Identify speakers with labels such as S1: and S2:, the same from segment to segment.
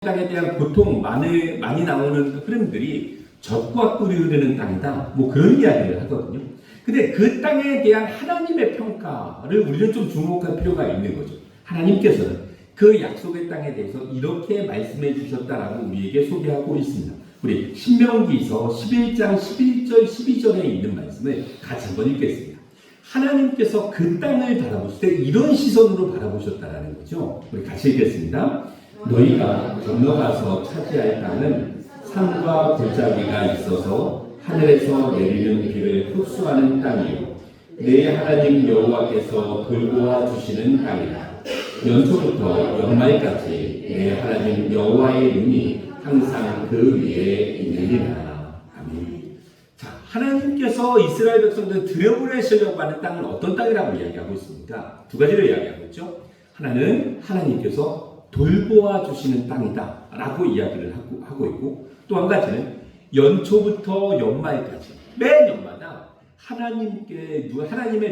S1: 땅에 대한 보통 많이 나오는 흐름들이 젖과 꿀이 흐르는 땅이다. 뭐 그런 이야기를 하거든요. 근데 그 땅에 대한 하나님의 평가를 우리는 좀 주목할 필요가 있는 거죠. 하나님께서는 그 약속의 땅에 대해서 이렇게 말씀해 주셨다라고 우리에게 소개하고 있습니다. 우리 신명기서 11장 11절 12절에 있는 말씀을 같이 한번 읽겠습니다. 하나님께서 그 땅을 바라보실 때 이런 시선으로 바라보셨다라는 거죠. 우리 같이 읽겠습니다. 너희가 건너가서 차지할 땅은 산과 골짜기가 있어서 하늘에서 내리는 비를 흡수하는 땅이요 내 하나님 여호와께서 돌보아 주시는 땅이다. 연초부터 연말까지 내 하나님 여호와의 눈이 항상 그 위에 있느니라. 아멘. 자, 하나님께서 이스라엘 백성들 들여보내시려고 하는 땅은 어떤 땅이라고 이야기하고 있습니까? 두 가지를 이야기하고 있죠. 하나는 하나님께서 돌보아 주시는 땅이다 라고 이야기를 하고 있고, 또 한 가지는 연초부터 연말까지 매년마다 하나님의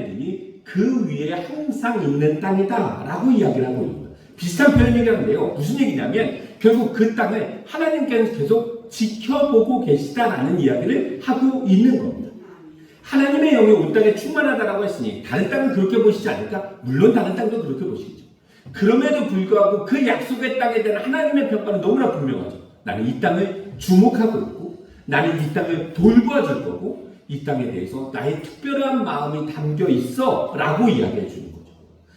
S1: 눈이 그 위에 항상 있는 땅이다 라고 이야기를 하고 있습니다. 비슷한 표현이긴 한데요, 무슨 얘기냐면 결국 그 땅을 하나님께서 계속 지켜보고 계시다라는 이야기를 하고 있는 겁니다. 하나님의 영이 온 땅에 충만하다라고 했으니 다른 땅은 그렇게 보시지 않을까? 물론 다른 땅도 그렇게 보시겠죠. 그럼에도 불구하고 그 약속의 땅에 대한 하나님의 평가는 너무나 분명하죠. 나는 이 땅을 주목하고 있고, 나는 이 땅을 돌봐줄 거고, 이 땅에 대해서 나의 특별한 마음이 담겨 있어 라고 이야기해 주는 거죠.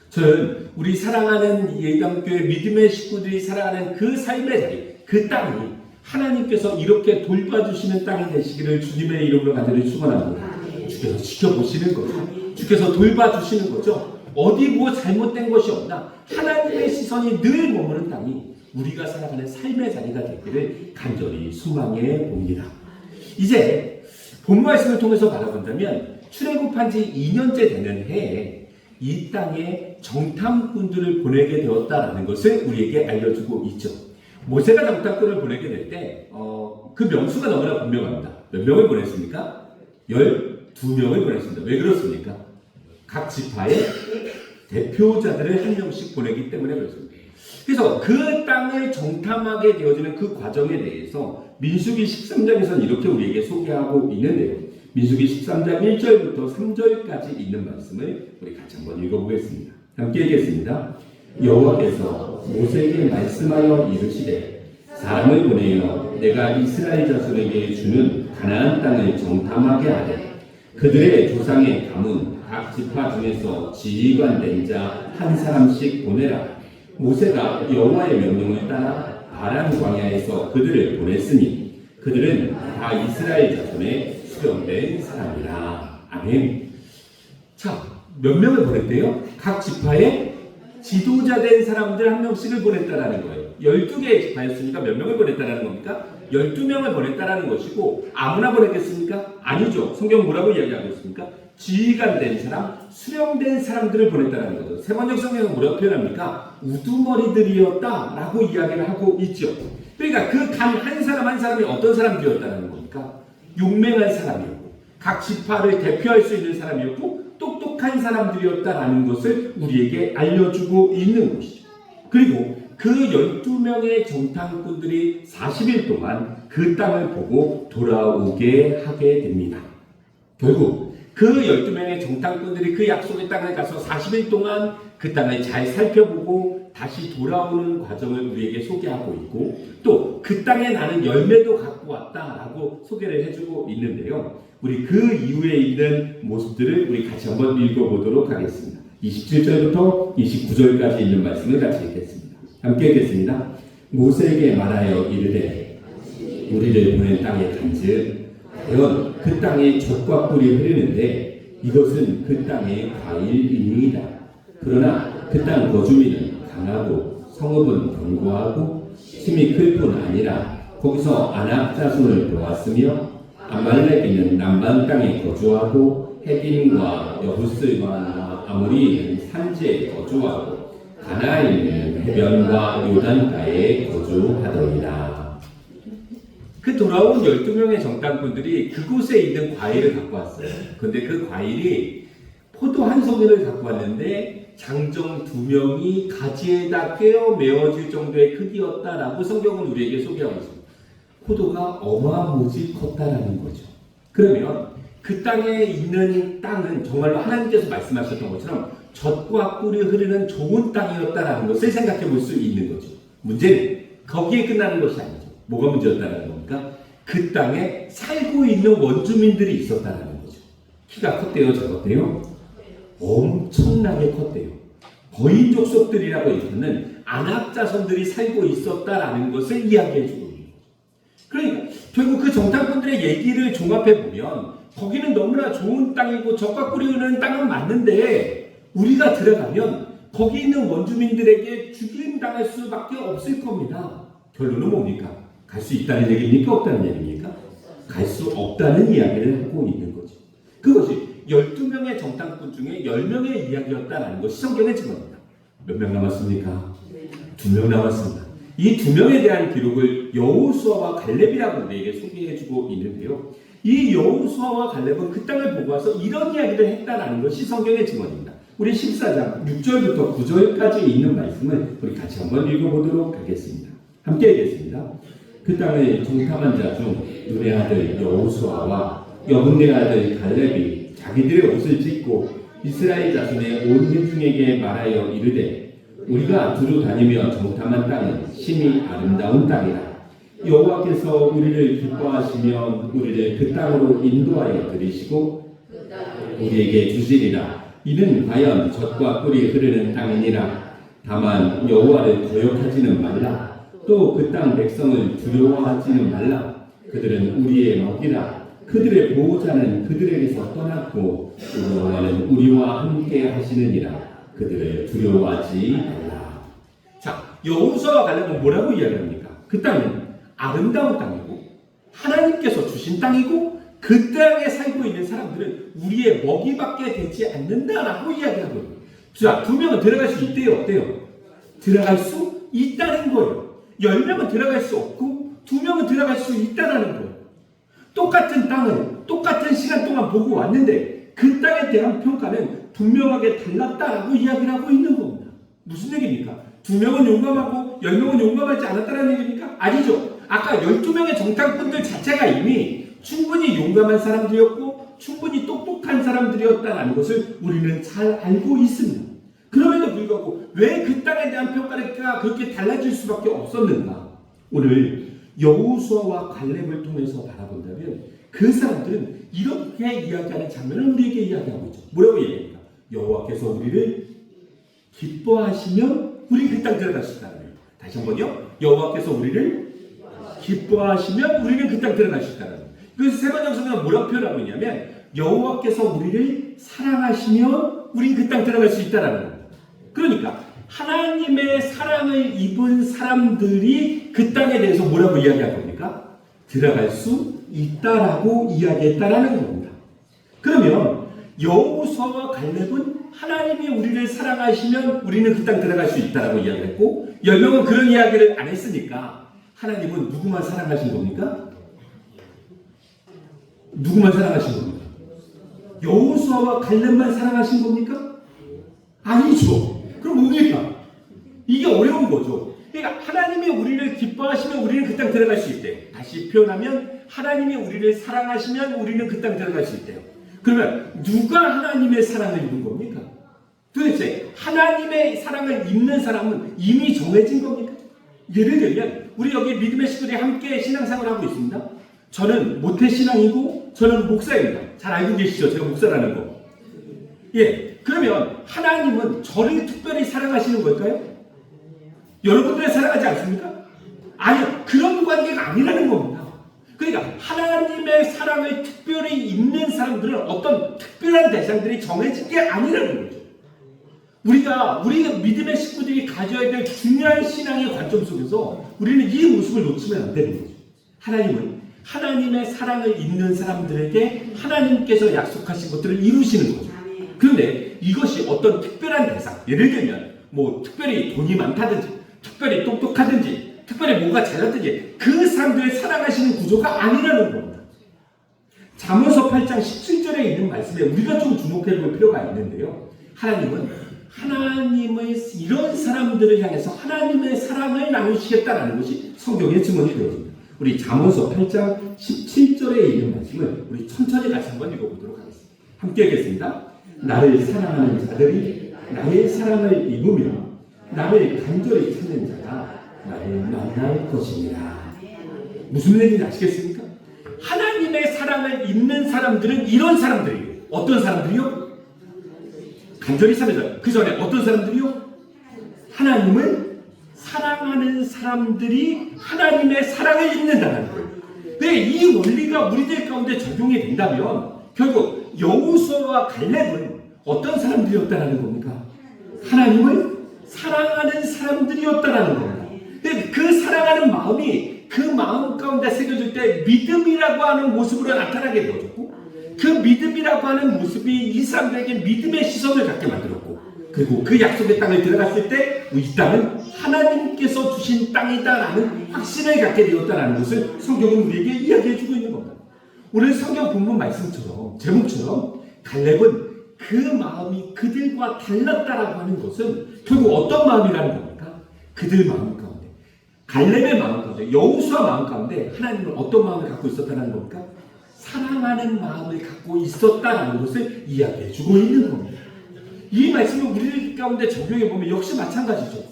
S1: 저는 우리 사랑하는 예감교회 믿음의 식구들이 살아가는 그 삶의 자리, 그 땅이 하나님께서 이렇게 돌봐주시는 땅이 되시기를 주님의 이름으로 간절히 축원합니다. 주께서 지켜보시는 거죠. 주께서 돌봐주시는 거죠. 어디 뭐 잘못된 것이 없나, 하나님의 시선이 늘 머무는 땅이 우리가 살아가는 삶의 자리가 되기를 간절히 소망해 봅니다. 이제 본 말씀을 통해서 바라본다면 출애굽한 지 2년째 되는 해에 이 땅에 정탐꾼들을 보내게 되었다라는 것을 우리에게 알려주고 있죠. 모세가 정탐꾼을 보내게 될 때 그 명수가 너무나 분명합니다. 몇 명을 보냈습니까? 12명을 보냈습니다. 왜 그렇습니까? 각 지파의 대표자들을 한 명씩 보내기 때문에 그렇습니다. 그래서 그 땅을 정탐하게 되어지는 그 과정에 대해서 민수기 13장에서는 이렇게 우리에게 소개하고 있는데요. 민수기 13장 1절부터 3절까지 있는 말씀을 우리 같이 한번 읽어보겠습니다. 함께 읽겠습니다. 여호와께서 모세에게 말씀하여 이르시되 사람을 보내어 내가 이스라엘 자손에게 주는 가나안 땅을 정탐하게 하되 그들의 조상의 가문 각 지파 중에서 지휘관 된 자 한 사람씩 보내라. 모세가 여호와의 명령을 따라 바란 광야에서 그들을 보냈으니 그들은 다 이스라엘 자손의 수령된 사람이라. 아멘. 자, 몇 명을 보냈대요? 각 지파의 지도자 된 사람들 한 명씩을 보냈다라는 거예요. 12개의 지파였으니까 몇 명을 보냈다라는 겁니까? 12명을 보냈다라는 것이고, 아무나 보냈겠습니까? 아니죠. 성경 뭐라고 이야기하고 있습니까? 지휘관 된 사람, 수령된 사람들을 보냈다는 거죠. 세번역 성경은 뭐라고 표현합니까? 우두머리들이었다라고 이야기를 하고 있죠. 그러니까 그 간 한 사람 한 사람이 어떤 사람들이었다는 겁니까? 용맹한 사람이었고, 각 지파를 대표할 수 있는 사람이었고, 똑똑한 사람들이었다라는 것을 우리에게 알려주고 있는 것이죠. 그리고 그 12명의 정탐꾼들이 40일 동안 그 땅을 보고 돌아오게 하게 됩니다. 결국 그 12명의 정탐꾼들이 그 약속의 땅에 가서 40일 동안 그 땅을 잘 살펴보고 다시 돌아오는 과정을 우리에게 소개하고 있고, 또 그 땅에 나는 열매도 갖고 왔다라고 소개를 해주고 있는데요. 우리 그 이후에 있는 모습들을 우리 같이 한번 읽어보도록 하겠습니다. 27절부터 29절까지 있는 말씀을 같이 읽겠습니다. 함께 읽겠습니다. 모세에게 말하여 이르되 우리를 보낸 땅에 간즉 과연 그 땅에 젖과 꿀이 흐르는데 이것은 그 땅의 과일이니이다. 그러나 그 땅 거주민은 강하고 성읍은 견고하고 힘이 클 뿐 아니라 거기서 아낙 자손을 보았으며 아말렉인은 남방 땅에 거주하고 헤빈과 여부스와 아모리인은 산지에 거주하고 가나안인은 해변과 요단가에 거주하더이다. 그 돌아온 12명의 정탐꾼들이 그곳에 있는 과일을 갖고 왔어요. 그런데 그 과일이 포도 한 송이를 갖고 왔는데 장정 2명이 가지에다 꿰어 메어질 정도의 크기였다라고 성경은 우리에게 소개하고 있습니다. 포도가 어마무지 컸다라는 거죠. 그러면 그 땅에 있는 땅은 정말로 하나님께서 말씀하셨던 것처럼 젖과 꿀이 흐르는 좋은 땅이었다라는 것을 생각해 볼 수 있는 거죠. 문제는 거기에 끝나는 것이 아니죠. 뭐가 문제였다는 겁니까? 그 땅에 살고 있는 원주민들이 있었다는 거죠. 키가 컸대요, 작았대요? 엄청나게 컸대요. 거인 족속들이라고 일컫는 안악 자손들이 살고 있었다라는 것을 이야기해 주고 있는 거죠. 그러니까 결국 그 정탐꾼들의 얘기를 종합해 보면 거기는 너무나 좋은 땅이고 젖과 꿀이 흐르는 땅은 맞는데 우리가 들어가면 거기 있는 원주민들에게 죽임당할 수밖에 없을 겁니다. 결론은 뭡니까? 갈 수 있다는 얘기입니까? 없다는 얘기입니까? 갈 수 없다는 이야기를 하고 있는 거죠. 그것이 12명의 정탐꾼 중에 10명의 이야기였다는 것이 성경의 증거입니다. 몇 명 남았습니까? 2명 남았습니다. 이 2명에 대한 기록을 여호수아와 갈렙이라고 우리에게 소개해주고 있는데요. 이 여호수아와 갈렙은 그 땅을 보고 와서 이런 이야기를 했다는 것이 성경의 증거입니다. 우리 14장 6절부터 9절까지 있는 말씀을 우리 같이 한번 읽어보도록 하겠습니다. 함께 읽겠습니다. 그 땅을 정탐한 자 중 눈의 아들 여호수아와 여분의 아들 갈렙이 자기들의 옷을 찢고 이스라엘 자손의 온 회중에게 말하여 이르되 우리가 두루 다니며 정탐한 땅은 심히 아름다운 땅이라. 여호와께서 우리를 기뻐하시면 우리를 그 땅으로 인도하여 들이시고 우리에게 주시리라. 이는 과연 젖과 꿀이 흐르는 땅이니라. 다만 여호와를 거역하지는 말라. 또 그 땅 백성을 두려워하지는 말라. 그들은 우리의 먹이라. 그들의 보호자는 그들에게서 떠났고 여호와는 우리와 함께 하시느니라. 그들을 두려워하지 말라. 자, 여호수아와 갈렙은 뭐라고 이야기합니까? 그 땅은 아름다운 땅이고 하나님께서 주신 땅이고 그 땅에 살고 있는 사람들은 우리의 먹이밖에 되지 않는다라고 이야기하고 있는 거예요. 자, 2명은 들어갈 수 있대요, 어때요? 들어갈 수 있다는 거예요. 10명은 들어갈 수 없고 2명은 들어갈 수 있다는 거예요. 똑같은 땅을 똑같은 시간 동안 보고 왔는데 그 땅에 대한 평가는 분명하게 달랐다라고 이야기를 하고 있는 겁니다. 무슨 얘기입니까? 2명은 용감하고 10명은 용감하지 않았다는 얘기입니까? 아니죠. 아까 12명의 정탐꾼들 자체가 이미 충분히 용감한 사람들이었고 충분히 똑똑한 사람들이었다는 것을 우리는 잘 알고 있습니다. 그럼에도 불구하고 왜 그 땅에 대한 평가가 그렇게 달라질 수밖에 없었는가? 오늘 여호수아와 갈렙을 통해서 바라본다면 그 사람들은 이렇게 이야기하는 장면을 우리에게 이야기하고 있죠. 뭐라고 얘기합니까? 여호와께서 우리를 기뻐하시면 우리 그 땅 들어갈 수 있다는 거예요. 다시 한번요. 여호와께서 우리를 기뻐하시면 우리는 그 땅 들어갈 수 있다는 거예요. 그래서 세번역성은 뭐라고 표현하고 있냐면 여호와께서 우리를 사랑하시면 우린 그 땅 들어갈 수 있다는 거예요. 그러니까 하나님의 사랑을 입은 사람들이 그 땅에 대해서 뭐라고 이야기할 겁니까? 들어갈 수 있다라고 이야기했다라는 겁니다. 그러면 여호수아와 갈렙은 하나님이 우리를 사랑하시면 우리는 그 땅 들어갈 수 있다라고 이야기했고 10명은 그런 이야기를 안 했으니까 하나님은 누구만 사랑하신 겁니까? 누구만 사랑하신 겁니까? 여호수아와 갈렙만 사랑하신 겁니까? 아니죠. 그럼 뭡니까? 이게 어려운 거죠. 그러니까 하나님이 우리를 기뻐하시면 우리는 그 땅 들어갈 수 있대요. 다시 표현하면 하나님이 우리를 사랑하시면 우리는 그 땅 들어갈 수 있대요. 그러면 누가 하나님의 사랑을 입은 겁니까? 도대체 하나님의 사랑을 입는 사람은 이미 정해진 겁니까? 예를 들면 우리 여기 믿음의 식구들이 함께 신앙생활을 하고 있습니다. 저는 모태신앙이고 저는 목사입니다. 잘 알고 계시죠? 제가 목사라는 거. 예. 그러면 하나님은 저를 특별히 사랑하시는 걸까요? 여러분들을 사랑하지 않습니까? 아니요. 그런 관계가 아니라는 겁니다. 그러니까 하나님의 사랑을 특별히 입는 사람들은 어떤 특별한 대상들이 정해진 게 아니라는 거죠. 우리 믿음의 식구들이 가져야 될 중요한 신앙의 관점 속에서 우리는 이 모습을 놓치면 안 되는 거죠. 하나님은 하나님의 사랑을 입는 사람들에게 하나님께서 약속하신 것들을 이루시는 거죠. 그런데 이것이 어떤 특별한 대상, 예를 들면 뭐 특별히 돈이 많다든지 특별히 똑똑하든지 특별히 뭐가 잘났든지 그 사람들을 사랑하시는 구조가 아니라는 겁니다. 잠언서 8장 17절에 있는 말씀에 우리가 좀 주목해 볼 필요가 있는데요. 하나님은 하나님의 이런 사람들을 향해서 하나님의 사랑을 나누시겠다라는 것이 성경의 증언이 되어집니다. 우리 잠언서 8장 17절에 있는 말씀을 우리 천천히 같이 한번 읽어보도록 하겠습니다. 함께 하겠습니다. 나를 사랑하는 자들이 나의 사랑을 입으며 나를 간절히 찾는 자가 나를 만날 것이니라. 무슨 얘기인지 아시겠습니까? 하나님의 사랑을 입는 사람들은 이런 사람들이에요. 어떤 사람들이요? 간절히 찾는 자. 그 전에 어떤 사람들이요? 하나님을 사랑하는 사람들이 하나님의 사랑을 입는다는 거예요. 네, 이 원리가 우리들 가운데 적용이 된다면 결국 여호수아와 갈렙은 어떤 사람들이었다라는 겁니까? 하나님을 사랑하는 사람들이었다라는 겁니다. 근데 그 사랑하는 마음이 그 마음 가운데 새겨질 때 믿음이라고 하는 모습으로 나타나게 되어졌고, 그 믿음이라고 하는 모습이 이 사람들에게 믿음의 시선을 갖게 만들었고, 그리고 그 약속의 땅을 들어갔을 때 이 땅은 하나님께서 주신 땅이다라는 확신을 갖게 되었다라는 것을 성경은 우리에게 이야기해주고 있는 겁니다. 오늘 성경 본문 말씀처럼 제목처럼 갈렙은 그 마음이 그들과 달랐다라고 하는 것은 결국 어떤 마음이라는 겁니까? 그들 마음 가운데, 갈렙의 마음 가운데, 여호수아 마음 가운데 하나님은 어떤 마음을 갖고 있었다는 겁니까? 사랑하는 마음을 갖고 있었다라는 것을 이야기해주고 있는 겁니다. 이 말씀을 우리 가운데 적용해 보면 역시 마찬가지죠.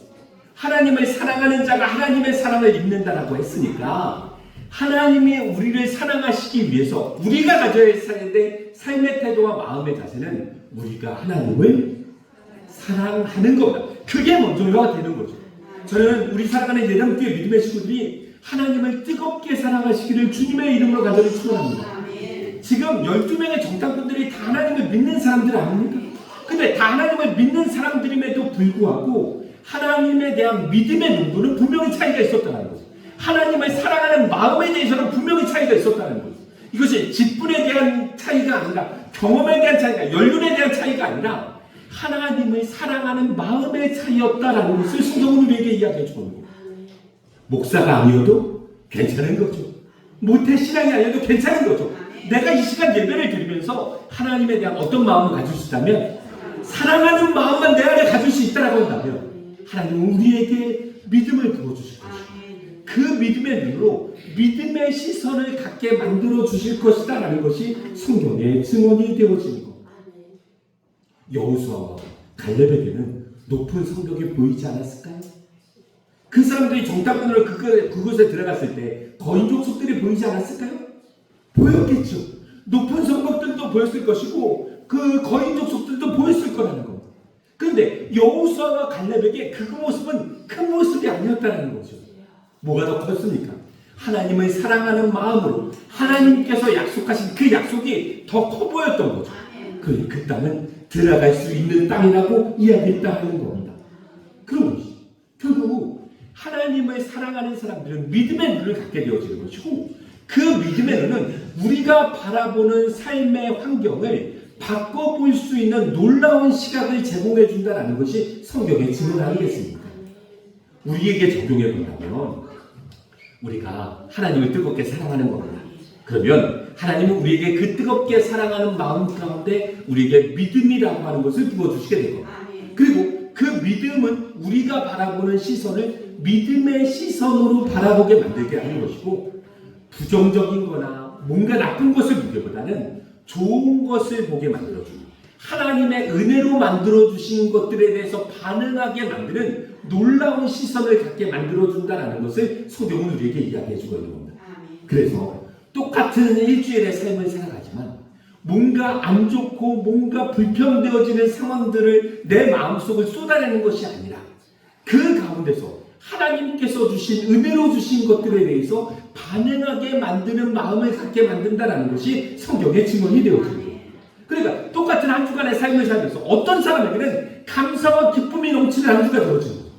S1: 하나님을 사랑하는 자가 하나님의 사랑을 입는다라고 했으니까 하나님이 우리를 사랑하시기 위해서 우리가 가져야 할 삶의 태도와 마음의 자세는 우리가 하나님을 사랑하는 겁니다. 그게 먼저가 되는 거죠. 저는 우리 사랑하는 예담교회 믿음의 식구들이 하나님을 뜨겁게 사랑하시기를 주님의 이름으로 간절히 축원합니다. 지금 12명의 정탐꾼들이 다 하나님을 믿는 사람들 아닙니까? 근데 다 하나님을 믿는 사람들임에도 불구하고 하나님에 대한 믿음의 농도는 분명히 차이가 있었다는 거죠. 하나님을 사랑하는 마음에 대해서는 분명히 차이가 있었다는 거죠. 이것이 직분에 대한 차이가 아니라 경험에 대한 차이가, 연륜에 대한 차이가 아니라 하나님을 사랑하는 마음의 차이였다라는 것을 성경은 우리에게 이야기해 주고 있는 거예요. 목사가 아니어도 괜찮은 거죠. 모태 신앙이 아니어도 괜찮은 거죠. 내가 이 시간 예배를 드리면서 하나님에 대한 어떤 마음을 가질 수 있다면, 사랑하는 마음만 내 안에 가질 수 있다라고 한다면 하나님은 우리에게 믿음을 부어주실 것이고 그 믿음의 눈으로 믿음의 시선을 갖게 만들어 주실 것이다라는 것이 성경의 증언이 되어지는 겁니다. 여호수아와 갈렙에게는 높은 성벽이 보이지 않았을까요? 그 사람들이 정탐꾼으로 그곳에 들어갔을 때 거인 족속들이 보이지 않았을까요? 보였겠죠. 높은 성벽들도 보였을 것이고 그 거인 족속들도 보였을 거라는 겁니다. 그런데 여호수아와 갈렙에게 그 모습은 큰 모습이 아니었다는 거죠. 뭐가 더 컸습니까? 하나님을 사랑하는 마음으로 하나님께서 약속하신 그 약속이 더 커 보였던 거죠. 그 땅은 들어갈 수 있는 땅이라고 이야기했다는 겁니다. 그런 것이 결국 하나님을 사랑하는 사람들은 믿음의 눈을 갖게 되어지는 것이고, 그 믿음의 눈은 우리가 바라보는 삶의 환경을 바꿔볼 수 있는 놀라운 시각을 제공해 준다는 것이 성경의 증언 아니겠습니까? 우리에게 적용해 본다면 우리가 하나님을 뜨겁게 사랑하는 겁니다. 그러면 하나님은 우리에게 그 뜨겁게 사랑하는 마음 가운데 우리에게 믿음이라고 하는 것을 부어주시게 될 겁니다. 그리고 그 믿음은 우리가 바라보는 시선을 믿음의 시선으로 바라보게 만들게 하는 것이고, 부정적인 거나 뭔가 나쁜 것을 보기보다는 좋은 것을 보게 만들어줍니다. 하나님의 은혜로 만들어주신 것들에 대해서 반응하게 만드는 놀라운 시선을 갖게 만들어준다는 것을 성경은 우리에게 이야기해주고 있는 겁니다. 그래서 똑같은 일주일의 삶을 살아가지만 뭔가 안 좋고 뭔가 불평되어지는 상황들을 내 마음속을 쏟아내는 것이 아니라 그 가운데서 하나님께서 주신 은혜로 주신 것들에 대해서 반응하게 만드는 마음을 갖게 만든다는 것이 성경의 증언이 되어집니다. 그러니까 똑같은 한 주간의 삶을 살면서 어떤 사람에게는 감사와 기쁨이 넘치는 한 주가 되어지는 거죠.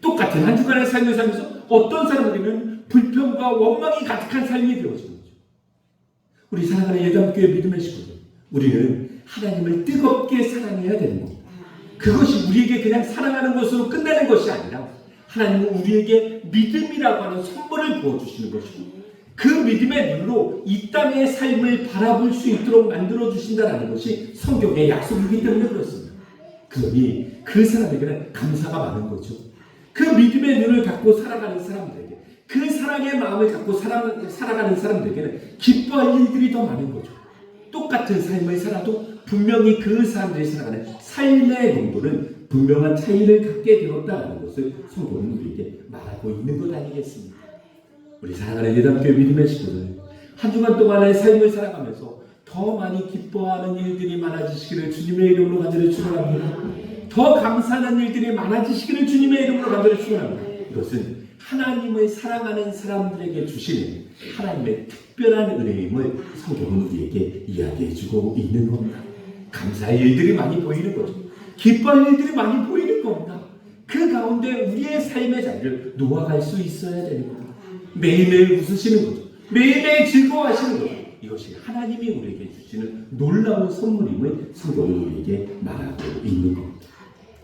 S1: 똑같은 한 주간의 삶을 살면서 어떤 사람에게는 불평과 원망이 가득한 삶이 되어지는 거죠. 우리 사랑하는 예담교회 믿음의 식구들, 우리는 하나님을 뜨겁게 사랑해야 되는 겁니다. 그것이 우리에게 그냥 사랑하는 것으로 끝내는 것이 아니라 하나님은 우리에게 믿음이라고 하는 선물을 부어주시는 것이고, 그 믿음의 눈으로 이 땅의 삶을 바라볼 수 있도록 만들어 주신다는 것이 성경의 약속이기 때문에 그렇습니다. 그러니 그 사람에게는 감사가 많은 거죠. 그 믿음의 눈을 갖고 살아가는 사람들에게, 그 사랑의 마음을 갖고 살아가는 사람들에게는 기뻐할 일들이 더 많은 거죠. 똑같은 삶을 살아도 분명히 그 사람들이 살아가는 삶의 농도는 분명한 차이를 갖게 되었다는 것을 성경은 우리에게 말하고 있는 것 아니겠습니까? 우리 사랑하는 예담교회 믿음의 식구들, 한 주간 동안의 삶을 살아가면서 더 많이 기뻐하는 일들이 많아지시기를 주님의 이름으로 간절히 축원합니다. 더 감사하는 일들이 많아지시기를 주님의 이름으로 간절히 축원합니다. 이것은 하나님을 사랑하는 사람들에게 주시는 하나님의 특별한 은혜임을 성경은 우리에게 이야기해주고 있는 겁니다. 감사의 일들이 많이 보이는 거죠. 기뻐할 일들이 많이 보이는 겁니다. 그 가운데 우리의 삶의 자리를 놓아갈 수 있어야 되는 겁니다. 매일매일 웃으시는 거죠. 매일매일 즐거워하시는 거죠. 이것이 하나님이 우리에게 주시는 놀라운 선물임을 성경은 우리에게 말하고 있는 겁니다.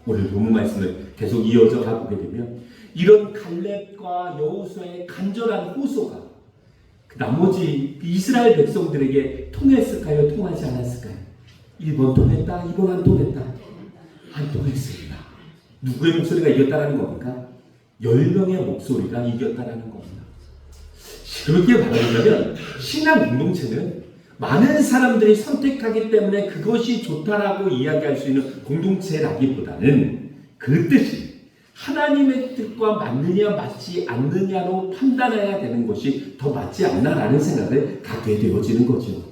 S1: 오늘 본문 말씀을 계속 이어져 가보게 되면 이런 갈렙과 여호수아의 간절한 호소가 나머지 이스라엘 백성들에게 통했을까요? 통하지 않았을까요? 1번 통했다, 2번 안 통했다. 안 통했습니다. 누구의 목소리가 이겼다라는 겁니까? 10명의 목소리가 이겼다라는 겁니다. 그렇게 말하자면 신앙 공동체는 많은 사람들이 선택하기 때문에 그것이 좋다라고 이야기할 수 있는 공동체라기보다는 그 뜻이 하나님의 뜻과 맞느냐 맞지 않느냐로 판단해야 되는 것이 더 맞지 않나라는 생각을 갖게 되어지는 거죠.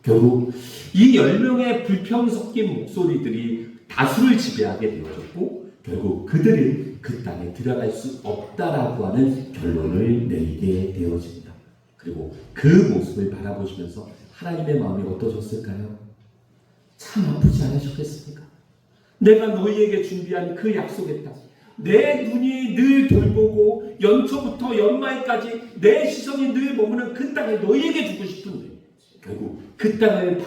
S1: 결국 이 10명의 불평 섞인 목소리들이 다수를 지배하게 되어졌고 결국 그들이 그 땅에 들어갈 수 없다라고 하는 결론을 내리게 되어집니다. 그리고 그 모습을 바라보시면서 하나님의 마음이 어떠셨을까요? 참 아프지 않으셨겠습니까? 내가 너희에게 준비한 그 약속의 땅, 내 눈이 늘 돌보고 연초부터 연말까지 내 시선이 늘 머무는 그 땅에 너희에게 주고 싶은데 결국 그 땅을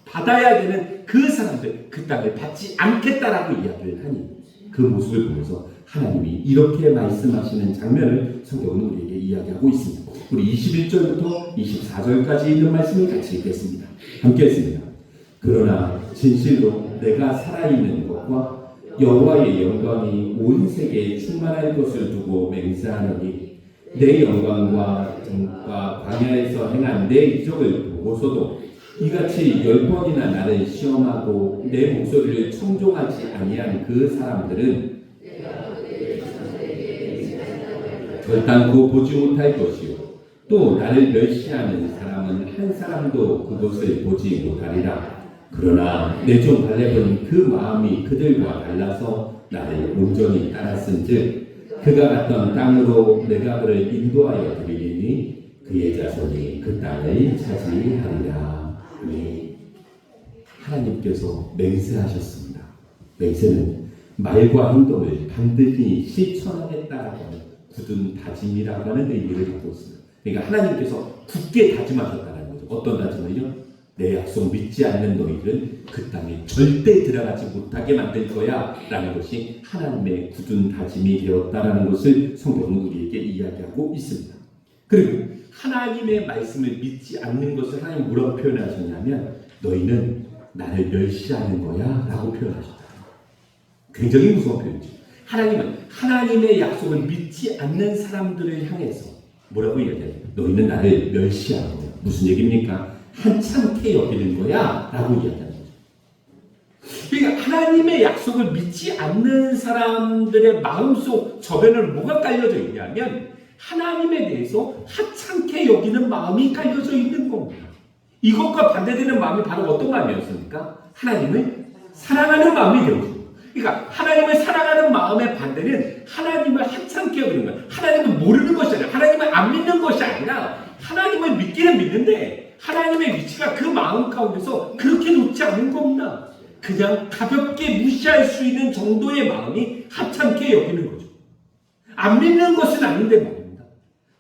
S1: 받아야 되는 그 사람들 그 땅을 받지 않겠다라고 이야기를 하니 그 모습을 보면서 하나님이 이렇게 말씀하시는 장면을 성경은 우리에게 이야기하고 있습니다. 우리 21절부터 24절까지 있는 말씀을 같이 읽겠습니다. 함께 했습니다. 그러나 진실로 내가 살아있는 것과 여호와의 영광이 온 세계에 충만할 것을 두고 맹세하노니 내 영광과 광야에서 행한 내 이적을 보고서도 이같이 10번이나 나를 시험하고 내 목소리를 청종하지 아니한 그 사람들은 결단코 보지 못할 것이요 또 나를 멸시하는 사람은 한 사람도 그것을 보지 못하리라. 그러나 내 종 갈렙은 그 마음이 그들과 달라서 나를 온전히 따랐은즉 그가 갔던 땅으로 내가 그를 인도하여 드리리니 그의 자손이 그 땅을 차지하리라. 네. 하나님께서 맹세하셨습니다. 맹세는 말과 행동을 반드시 실천하겠다라고 하는 굳은 다짐이라고 하는 의미를 갖고 있습니다. 그러니까 하나님께서 굳게 다짐하셨다는 거죠. 어떤 다짐을요? 내 약속 믿지 않는 너희들은 그 땅에 절대 들어가지 못하게 만들 거야 라는 것이 하나님의 굳은 다짐이 되었다라는 것을 성경은 우리에게 이야기하고 있습니다. 그리고 하나님의 말씀을 믿지 않는 것을 하나님 뭐라고 표현하셨냐면 너희는 나를 멸시하는 거야 라고 표현하셨다. 굉장히 무서운 표현이죠. 하나님은 하나님의 약속을 믿지 않는 사람들을 향해서 뭐라고 이야기해요? 너희는 나를 멸시하는 거야. 무슨 얘기입니까? 한참케 여기는 거야 라고 이야기하는 거죠. 그러니까 하나님의 약속을 믿지 않는 사람들의 마음속 저변을 뭐가 깔려져 있냐면 하나님에 대해서 하찮게 여기는 마음이 깔려져 있는 겁니다. 이것과 반대되는 마음이 바로 어떤 마음이었습니까? 하나님을 사랑하는 마음이 되었습니다. 그러니까 하나님을 사랑하는 마음의 반대는 하나님을 하찮게 여기는 거예요. 하나님을 모르는 것이 아니라 하나님을 안 믿는 것이 아니라 하나님을 믿기는 믿는데 하나님의 위치가 그 마음 가운데서 그렇게 높지 않은 겁니다. 그냥 가볍게 무시할 수 있는 정도의 마음이 하찮게 여기는 거죠. 안 믿는 것은 아닌데 말입니다.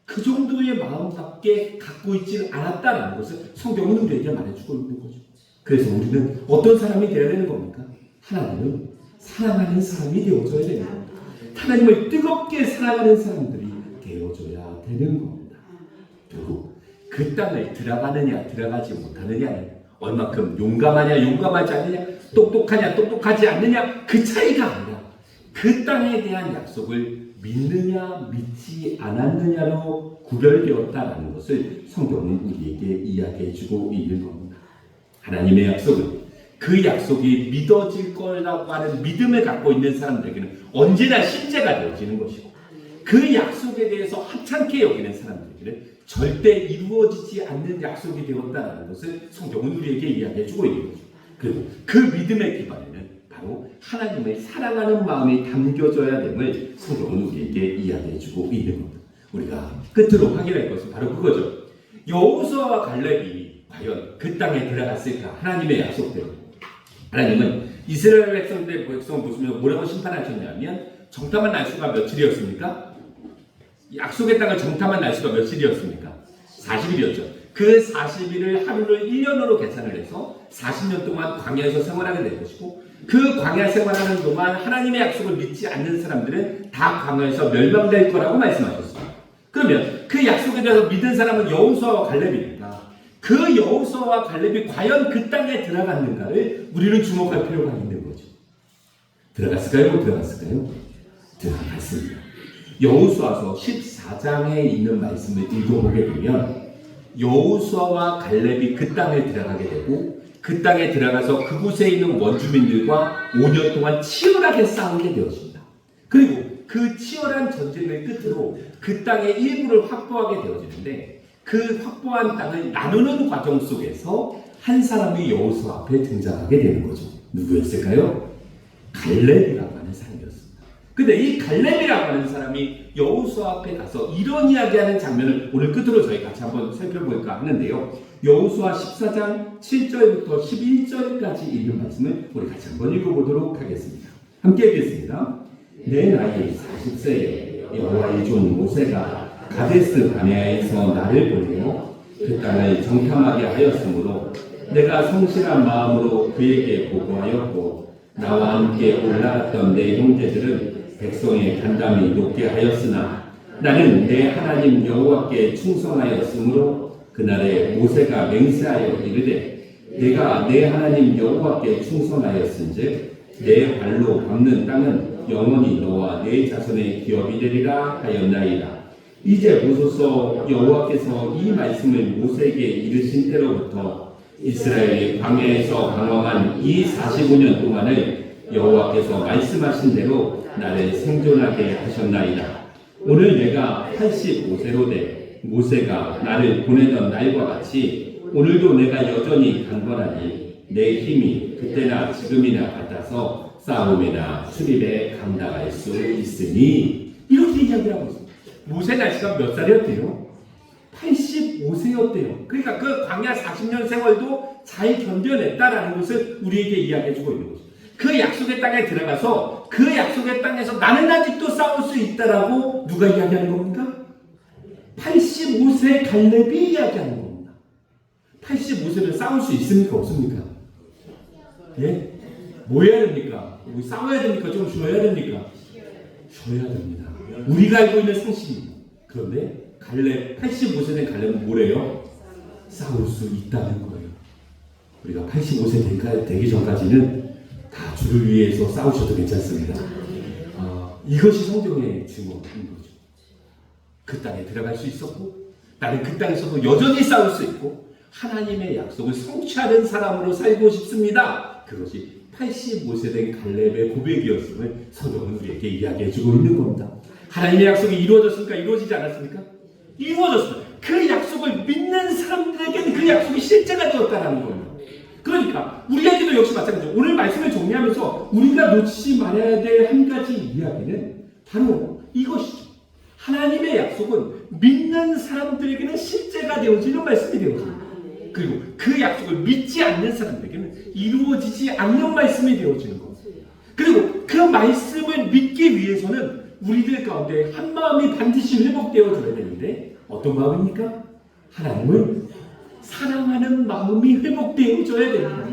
S1: 그 정도의 마음밖에 갖고 있지는 않았다는 것을 성경은 우리에게 말해주고 있는 거죠. 그래서 우리는 어떤 사람이 되어야 되는 겁니까? 하나님을 사랑하는 사람이 되어줘야 되는 겁니다. 하나님을 뜨겁게 사랑하는 사람들이 되어줘야 되는 겁니다. 결국 그 땅을 들어가느냐 들어가지 못하느냐는 얼마큼 용감하냐 용감하지 않느냐, 똑똑하냐 똑똑하지 않느냐, 그 차이가 아니라 그 땅에 대한 약속을 믿느냐 믿지 않았느냐로 구별되었다라는 것을 성경은 우리에게 이야기해주고 있는 겁니다. 하나님의 약속은 그 약속이 믿어질 거라고 하는 믿음을 갖고 있는 사람들에게는 언제나 신재가 되어지는 것이고, 그 약속에 대해서 하찮게 여기는 사람들에게는 절대 이루어지지 않는 약속이 되었다는 것을 성경은 우리에게 이야기해주고 있는 거죠. 그리고 그 믿음의 기반에는 바로 하나님을 사랑하는 마음이 담겨져야 됨을 성경은 우리에게 이야기해주고 있는 겁니다. 우리가 끝으로 확인할 것은 바로 그거죠. 여호수아와 갈렙이 과연 그 땅에 들어갔을까? 하나님의 약속대로. 하나님은 이스라엘 백성들 보시면 뭐라고 심판하셨냐면, 정탐한 날수가 며칠이었습니까? 약속의 땅을 정탐한 날수가 며칠이었습니까? 40일이었죠. 그 40일을 하루를 1년으로 계산을 해서 40년 동안 광야에서 생활하게 될 것이고, 그 광야 생활하는 동안 하나님의 약속을 믿지 않는 사람들은 다 광야에서 멸망될 거라고 말씀하셨습니다. 그러면 그 약속에 대해서 믿은 사람은 여호수아와 갈렙입니다. 그 여호수아와 갈렙이 과연 그 땅에 들어갔는가를 우리는 주목할 필요가 있는 거죠. 들어갔을까요? 못 들어갔을까요? 들어갔습니다. 여호수아서 14장에 있는 말씀을 읽어보게 되면 여호수아와 갈렙이 그 땅에 들어가게 되고, 그 땅에 들어가서 그곳에 있는 원주민들과 5년 동안 치열하게 싸우게 되었습니다. 그리고 그 치열한 전쟁을 끝으로 그 땅의 일부를 확보하게 되어지는데, 그 확보한 땅을 나누는 과정 속에서 한 사람이 여호수아 앞에 등장하게 되는 거죠. 누구였을까요? 갈렙이라고 하는 사람이었습니다. 근데 이 갈렙이라고 하는 사람이 여호수아 앞에 가서 이런 이야기하는 장면을 오늘 끝으로 저희 같이 한번 살펴볼까 하는데요. 여호수아 14장 7절부터 11절까지 있는 말씀을 우리 같이 한번 읽어보도록 하겠습니다. 함께 읽겠습니다. 내 나이 40세에 여호와의 종 모세가 가데스 바네아에서 나를 보내어 그 땅을 정탐하게 하였으므로 내가 성실한 마음으로 그에게 보고하였고, 나와 함께 올라갔던 내 형제들은 백성의 간담이 높게 하였으나 나는 내 하나님 여호와께 충성하였으므로 그날에 모세가 맹세하여 이르되 내가 내 하나님 여호와께 충성하였은즉 내 발로 밟는 땅은 영원히 너와 내 자손의 기업이 되리라 하였나이다. 이제 보소서, 여호와께서 이 말씀을 모세에게 이르신 때로부터 이스라엘이 광야에서 방황한 이 45년 동안을 여호와께서 말씀하신 대로 나를 생존하게 하셨나이다. 오늘 내가 85세로 돼 모세가 나를 보내던 날과 같이 오늘도 내가 여전히 강건하니 내 힘이 그때나 지금이나 같아서 싸움이나 수립에 감당할 수 있으니, 이렇게 이야기를 하고 있습니다. 모세 나이가 몇 살이었대요? 85세였대요. 그러니까 그 광야 40년 생활도 잘 견뎌냈다라는 것을 우리에게 이야기해주고 있는 거죠. 그 약속의 땅에 들어가서 그 약속의 땅에서 나는 아직도 싸울 수 있다라고 누가 이야기하는 겁니까? 85세 갈렙이 이야기하는 겁니다. 85세는 싸울 수 있습니까? 없습니까? 예? 뭐 해야 됩니까? 뭐 싸워야 됩니까? 좀 쉬어야 됩니까? 쉬어야 됩니다. 우리가 알고 있는 상식입니다. 그런데 갈렙, 85세 된 갈렙은 뭐래요? 싸울 수 있다는 거예요. 우리가 85세 되기 전까지는 다 주를 위해서 싸우셔도 괜찮습니다. 이것이 성경의 증거인 거죠. 그 땅에 들어갈 수 있었고, 나는 그 땅에서도 여전히 싸울 수 있고, 하나님의 약속을 성취하는 사람으로 살고 싶습니다. 그것이 85세 된 갈렙의 고백이었음을 성경은 우리에게 이야기해주고 있는 겁니다. 하나님의 약속이 이루어졌습니까? 이루어지지 않았습니까? 이루어졌습니다. 그 약속을 믿는 사람들에게는 그 약속이 실제가 되었다는 겁니다. 그러니까 우리에게도 역시 마찬가지죠. 오늘 말씀을 정리하면서 우리가 놓치지 말아야 될 한 가지 이야기는 바로 이것이죠. 하나님의 약속은 믿는 사람들에게는 실제가 되어지는 말씀이 되어집니다. 그리고 그 약속을 믿지 않는 사람들에게는 이루어지지 않는 말씀이 되어지는 겁니다. 그리고 그 말씀을 믿기 위해서는 우리들 가운데 한 마음이 반드시 회복되어져야 되는데, 어떤 마음입니까? 하나님을 사랑하는 마음이 회복되어져야 됩니다.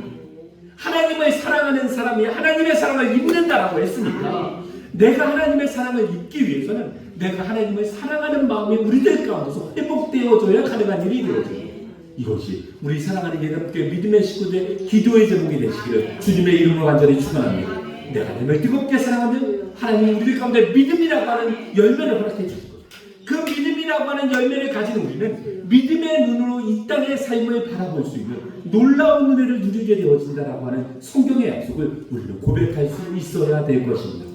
S1: 하나님을 사랑하는 사람이 하나님의 사랑을 입는다라고 했으니까 내가 하나님의 사랑을 입기 위해서는 내가 하나님을 사랑하는 마음이 우리들 가운데서 회복되어져야 가능한 일이 되어져요. 이것이 우리 사랑하는 예배교회 믿음의 식구들의 기도의 제목이 되시기를 주님의 이름으로 간절히 축원합니다. 내가 하나님을 뜨겁게 사랑하면 하나님 우리들 가운데 믿음이라고 하는 열매를 허락해 주실 거예요. 그 믿음이라고 하는 열매를 가진 우리는 믿음의 눈으로 이 땅의 삶을 바라볼 수 있는 놀라운 은혜를 누리게 되어진다라고 하는 성경의 약속을 우리는 고백할 수 있어야 될 것입니다.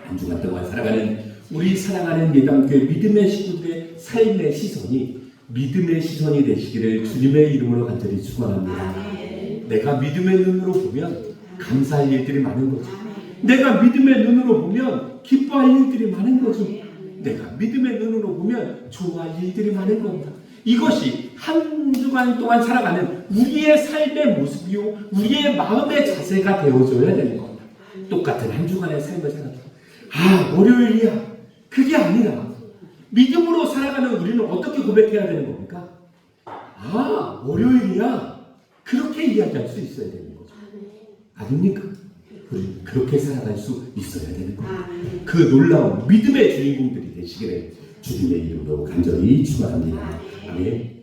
S1: 한 주간 동안 살아가는 우리 사랑하는 예당교회 믿음의 식구들의 삶의 시선이 믿음의 시선이 되시기를 주님의 이름으로 간절히 축원합니다. 내가 믿음의 눈으로 보면 감사할 일들이 많은 거죠. 내가 믿음의 눈으로 보면 기뻐할 일들이 많은 거죠. 내가 믿음의 눈으로 보면 좋아할 일들이 많은 겁니다. 이것이 한 주간 동안 살아가는 우리의 삶의 모습이요 우리의 마음의 자세가 되어져야 되는 겁니다. 똑같은 한 주간의 삶을 살아가 월요일이야 그게 아니라 믿음으로 살아가는 우리는 어떻게 고백해야 되는 겁니까? 월요일이야 그렇게 이야기할 수 있어야 되는 거죠. 아닙니까? 우리는 그렇게 살아갈 수 있어야 되는 겁니다. 그 놀라운 믿음의 주인공들이 되시기를 주님의 이름으로 간절히 축원합니다. 아멘.